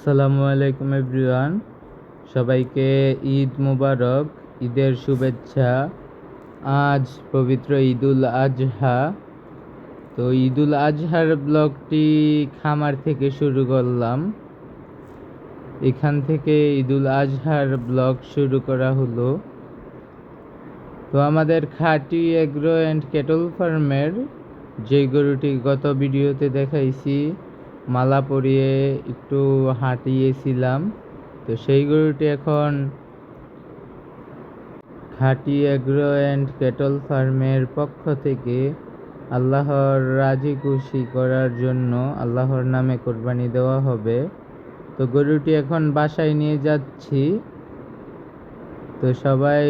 আসসালামু আলাইকুম এভরিওয়ান, সবাইকে ঈদ মুবারক, ঈদের শুভেচ্ছা। আজ পবিত্র ঈদুল আজহা। তো ঈদুল আজহার ব্লগটি খামার থেকে শুরু করলাম। এখান থেকে ঈদুল আজহার ব্লগ শুরু করা হলো। তো আমাদের খাঁটি এগ্রো অ্যান্ড ক্যাটল ফার্মের যে গরুটি গত ভিডিওতে দেখাইছি, মালা পরিয়ে একটু হাঁটিয়েছিলাম, তো সেই গরুটি এখন খাঁটি এগ্রো অ্যান্ড ক্যাটল ফার্মের পক্ষ থেকে আল্লাহর রাজি খুশি করার জন্য আল্লাহর নামে কোরবানি দেওয়া হবে। তো গরুটি এখন বাসায় নিয়ে যাচ্ছি। তো সবাই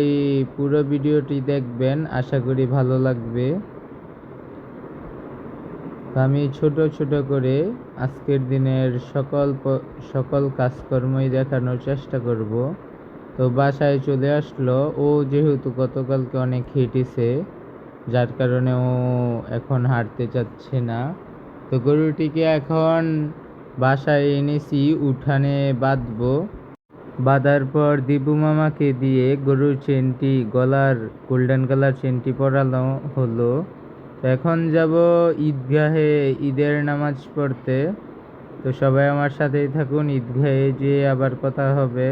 পুরো ভিডিওটি দেখবেন, আশা করি ভালো লাগবে। তো আমি ছোট ছোট করে আজকের দিনের সকল কাজকর্মই দেখানোর চেষ্টা করব। তো বাসায় চলে আসলো। ও যেহেতু গতকালকে অনেক হেঁটেছে, যার কারণে ও এখন হাঁটতে চাচ্ছে না। তো গরুটিকে এখন বাসায় এনেছি, উঠানে বাঁধবো। বাঁধার পর দিবু মামাকে দিয়ে গরুর চেনটি, গলার গোল্ডেন কালার চেনটি পরানো হলো। তো এখন যাব ঈদগাহে ঈদের নামাজ পড়তে। তো সবাই আমার সাথেই থাকুন, ঈদগাহে যেয়ে আবার কথা হবে।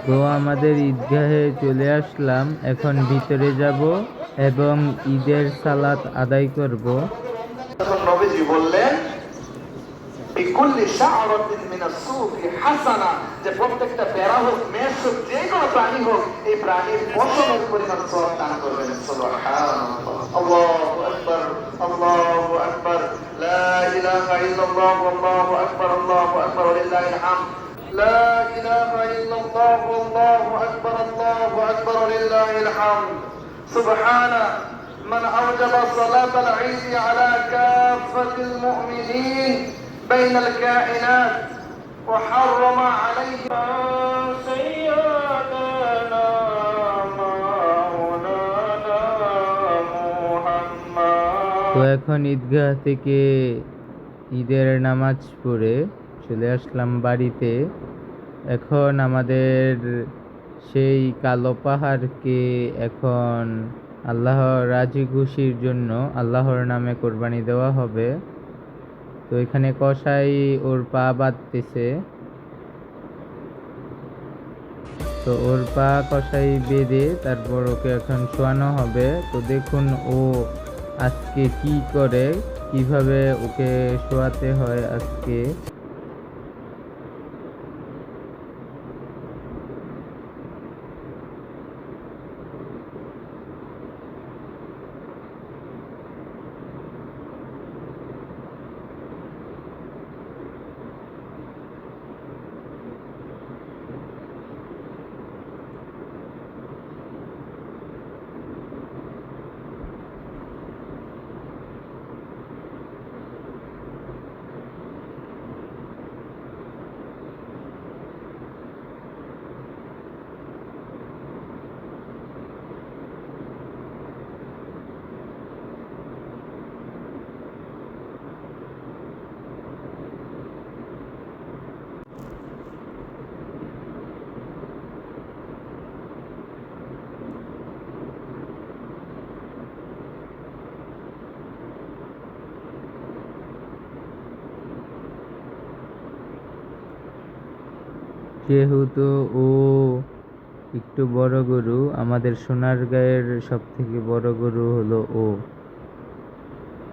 তো আমাদের ঈদগাহে চলে আসলাম, এখন ভিতরে যাব এবং ঈদের সালাত আদায় করব। নবীজি বললেন বিকুল্লি শাআরাতিন মিনাস সুফি হাসানা, যে প্রত্যেকটা বেড়া হোক, মেষ হোক, যে কোনো প্রাণী হোক, এই প্রাণীর পশমের পরিমাণ সওয়াব দান করবেন। সুবহানাল্লাহ, আল্লাহু আকবার, আল্লাহু আকবার, লা ইলাহা ইল্লাল্লাহ, আল্লাহু আকবার, আল্লাহু আকবার, লিল্লাহিল হামদ, লা ইলাহা ইল্লাল্লাহ, আল্লাহু আকবার, আল্লাহু আকবার, লিল্লাহিল হামদ। সুবহানা من أوجب صلاة العيد على كافة المؤمنين بين الكائنات وحرم عليهم سيدنا مولانا محمد। তো এখন ঈদগাহ থেকে ঈদের নামাজ পড়ে চলে আসলাম বাড়িতে। এখন আমাদের সেই কালো পাহাড়কে এখন আল্লাহর রাজি খুশির জন্য আল্লাহর নামে কোরবানি দেওয়া হবে। তো এখানে কসাই ওর পা বাঁধতেছে। তো ওর পা কসাই বেঁধে তারপর ওকে এখন শোয়ানো হবে। তো দেখুন ও আজকে কি করে, কিভাবে ওকে শোয়াতে হয় আজকে। যেহেতু ও একটু বড় গরু, আমাদের সোনারগাঁয়ের সব থেকে বড় গরু হলো ও।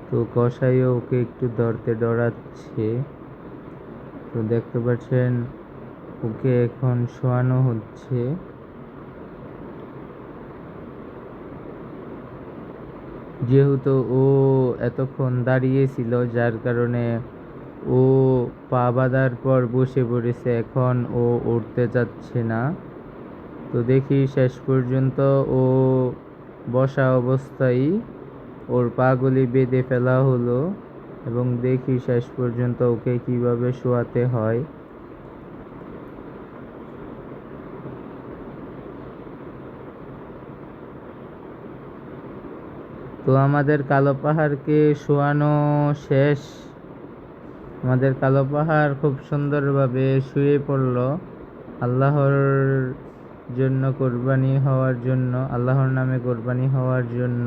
তো কসাইও ওকে একটু ধরতে ডরাচ্ছে। তো দেখতে পাচ্ছেন ওকে এখন শোয়ানো হচ্ছে। যেহেতু ও এতক্ষণ দাঁড়িয়েছিল, যার কারণে ও পা বাঁধার পর বসে পড়েছে, এখন ও উঠতে চাচ্ছে না। তো দেখি শেষ পর্যন্ত ও বসা অবস্থায় ওর পাগুলি বেঁধে ফেলা হলো এবং দেখি শেষ পর্যন্ত ওকে কিভাবে শোয়াতে হয়। তো আমাদের কালো পাহাড়কে শোয়ানো শেষ। আমাদের কালো পাহাড় খুব সুন্দরভাবে শুয়ে পড়ল আল্লাহর জন্য কোরবানি হওয়ার জন্য, আল্লাহর নামে কোরবানি হওয়ার জন্য।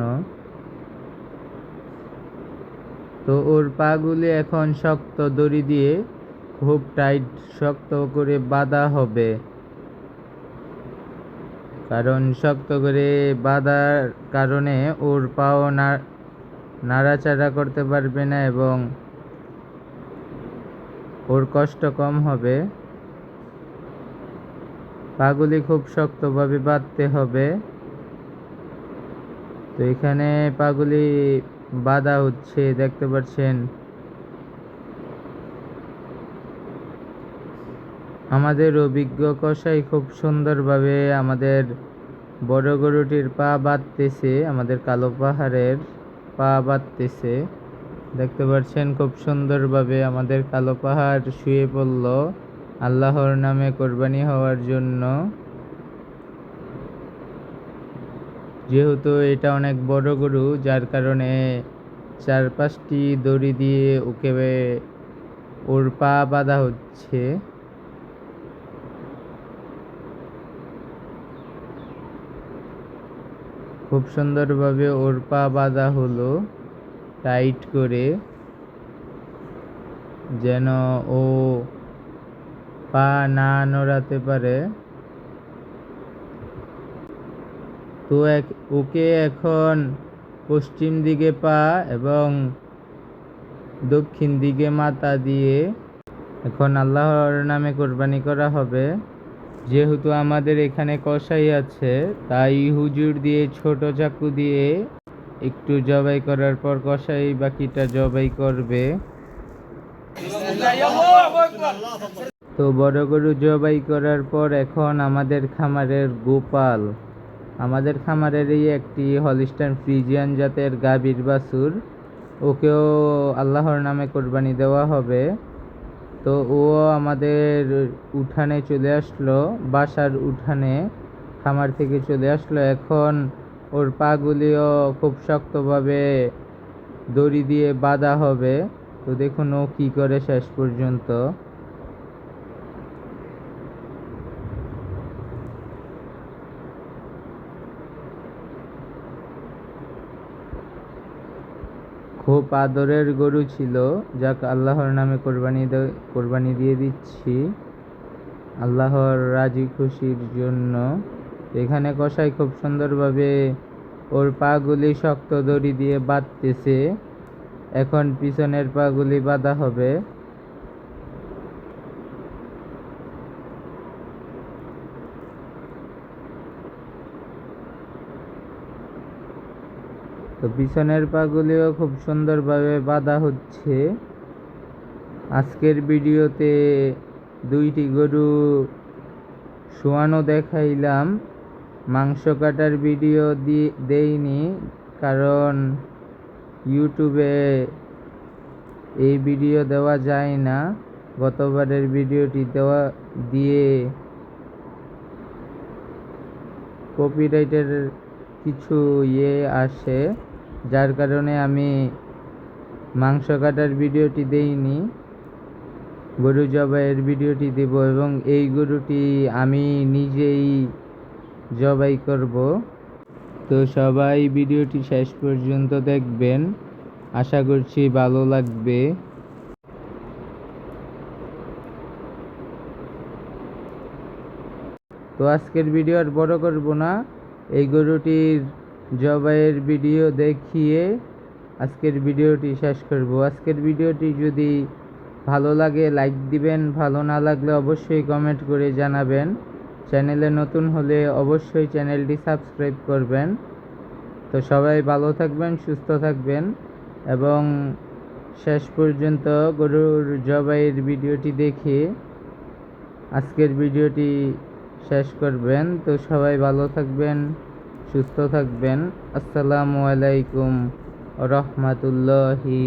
তো ওর পাগুলি এখন শক্ত দড়ি দিয়ে খুব টাইট শক্ত করে বাঁধা হবে, কারণ শক্ত করে বাঁধার কারণে ওর পাও নাড়াচাড়া করতে পারবে না এবং ওর কষ্ট কম হবে। পাগুলি খুব শক্তভাবে বাঁধতে হবে। তো এখানে পাগুলি বাঁধা হচ্ছে, দেখতে পাচ্ছেন। আমাদের অভিজ্ঞ কসাই খুব সুন্দরভাবে আমাদের বড় গরুটির পা বাঁধতেছে, আমাদের কালো পাহাড়ের পা বাঁধতেছে। দেখতে পাচ্ছেন খুব সুন্দরভাবে আমাদের কালো পাহাড় শুয়ে পড়ল আল্লাহর নামে কোরবানি হওয়ার জন্য। যেহেতু এটা অনেক বড় গরু, যার কারণে 4-5টি দড়ি দিয়ে ওকে ওর পা বাঁধা হচ্ছে। খুব সুন্দরভাবে ওর পা বাঁধা হলো টাইট করে, যেন ও পা না নড়াতে পারে। তো ওকে এখন পশ্চিম দিকে পা এবং দক্ষিণ দিকে মাথা দিয়ে এখন আল্লাহর নামে কোরবানি করা হবে। যেহেতু আমাদের এখানে কসাই আছে, তাই হুজুর দিয়ে ছোট চাকু দিয়ে একটু জবাই করার পর কসাই বাকিটা জবাই করবে। তো বড় গরু জবাই করার পর এখন আমাদের খামারের গোপাল, আমাদের খামারেরই একটি হলিস্টাইন ফ্রিজিয়ান জাতের গাভীর বাছুর, ওকেও আল্লাহর নামে কোরবানি দেওয়া হবে। তো ও আমাদের উঠানে চলে আসলো, বাসার উঠানে খামার থেকে চলে আসলো। এখন ওর পাগুলিও খুব শক্তভাবে দড়ি দিয়ে বাঁধা হবে। তো দেখুন ও কি করে শেষ পর্যন্ত। খুব আদরের গরু ছিল, যাক আল্লাহর নামে কোরবানি দিয়ে দিচ্ছি আল্লাহর রাজি খুশির জন্য। এখানে কসাই খুব সুন্দরভাবে ওর পাগুলি শক্ত দড়ি দিয়ে বাঁধতেছে। এখন পিছনের পাগুলি বাঁধা হবে। তো পিছনের পাগুলিও খুব সুন্দরভাবে বাঁধা হচ্ছে। আজকের ভিডিওতে 2টি গরু শোয়ানো দেখাইলাম, মাংস কাটার ভিডিও দেইনি, কারণ ইউটিউবে এই ভিডিও দেওয়া যায় না। গতবারের ভিডিওটি দিয়ে কপিরাইটের কিছু আসে, যার কারণে আমি মাংস কাটার ভিডিওটি দেইনি, গরু জবাইয়ের ভিডিওটি দেব এবং এই গরুটি আমি নিজেই জবাই করব। তো সবাই ভিডিওটি শেষ পর্যন্ত দেখবেন, আশা করছি ভালো লাগবে। তো আজকের ভিডিও আর বড় করব না, এই গরুটির জবাইয়ের ভিডিও দেখিয়ে আজকের ভিডিওটি শেষ করব। আজকের ভিডিওটি যদি ভালো লাগে লাইক দিবেন, ভালো না লাগলে অবশ্যই কমেন্ট করে জানাবেন। চ্যানেলে নতুন হলে অবশ্যই চ্যানেলটি সাবস্ক্রাইব করবেন। তো সবাই ভালো থাকবেন, সুস্থ থাকবেন এবং শেষ পর্যন্ত গরুর জবাইয়ের ভিডিওটি দেখে আজকের ভিডিওটি শেষ করবেন। তো সবাই ভালো থাকবেন, সুস্থ থাকবেন। আসসালামু আলাইকুম ওয়া রাহমাতুল্লাহি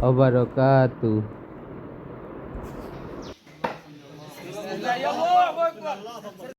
ওয়া বারাকাতুহু।